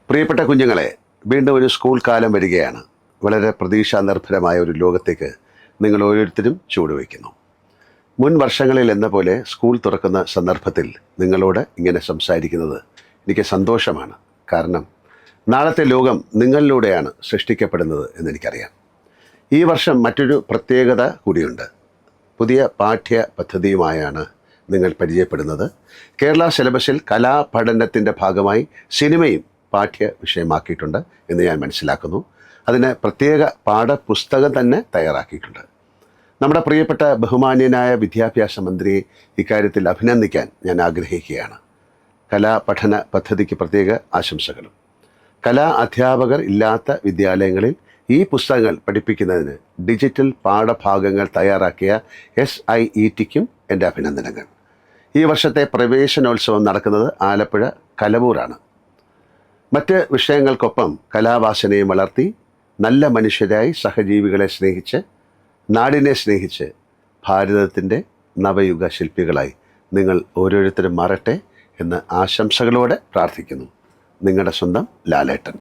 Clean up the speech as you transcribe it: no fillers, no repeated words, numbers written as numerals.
പ്രിയപ്പെട്ട കുഞ്ഞുങ്ങളെ, വീണ്ടും ഒരു സ്കൂൾ കാലം വരികയാണ്. വളരെ പ്രതീക്ഷാനിർഭരമായ ഒരു ലോകത്തേക്ക് നിങ്ങൾ ഓരോരുത്തരും ചുവടുവയ്ക്കുന്നു. മുൻ വർഷങ്ങളിൽ എന്ന പോലെ സ്കൂൾ തുറക്കുന്ന സന്ദർഭത്തിൽ നിങ്ങളോട് ഇങ്ങനെ സംസാരിക്കുന്നത് എനിക്ക് സന്തോഷമാണ്. കാരണം നാളത്തെ ലോകം നിങ്ങളിലൂടെയാണ് സൃഷ്ടിക്കപ്പെടുന്നത് എന്നെനിക്കറിയാം. ഈ വർഷം മറ്റൊരു പ്രത്യേകത കൂടിയുണ്ട്. പുതിയ പാഠ്യ പദ്ധതിയുമായാണ് നിങ്ങൾ പരിചയപ്പെടുന്നത്. കേരള സിലബസിൽ കലാപഠനത്തിൻ്റെ ഭാഗമായി സിനിമയും പാഠ്യ വിഷയമാക്കിയിട്ടുണ്ട് എന്ന് ഞാൻ മനസ്സിലാക്കുന്നു. അതിന് പ്രത്യേക പാഠപുസ്തകം തന്നെ തയ്യാറാക്കിയിട്ടുണ്ട്. നമ്മുടെ പ്രിയപ്പെട്ട ബഹുമാന്യനായ വിദ്യാഭ്യാസ മന്ത്രിയെ ഇക്കാര്യത്തിൽ അഭിനന്ദിക്കാൻ ഞാൻ ആഗ്രഹിക്കുകയാണ്. കലാപഠന പദ്ധതിക്ക് പ്രത്യേക ആശംസകളും. കലാ അധ്യാപകർ ഇല്ലാത്ത വിദ്യാലയങ്ങളിൽ ഈ പുസ്തകങ്ങൾ പഠിപ്പിക്കുന്നതിന് ഡിജിറ്റൽ പാഠഭാഗങ്ങൾ തയ്യാറാക്കിയ SIETക്കും എൻ്റെ അഭിനന്ദനങ്ങൾ. ഈ വർഷത്തെ പ്രവേശനോത്സവം നടക്കുന്നത് ആലപ്പുഴ കലവൂറാണ്. മറ്റ് വിഷയങ്ങൾക്കൊപ്പം കലാവാസനയും വളർത്തി നല്ല മനുഷ്യരായി സഹജീവികളെ സ്നേഹിച്ച് നാടിനെ സ്നേഹിച്ച് ഭാരതത്തിൻ്റെ നവയുഗ ശില്പികളായി നിങ്ങൾ ഓരോരുത്തരും മാറട്ടെ എന്ന് ആശംസകളോടെ പ്രാർത്ഥിക്കുന്നു. നിങ്ങളുടെ സ്വന്തം ലാലേട്ടൻ.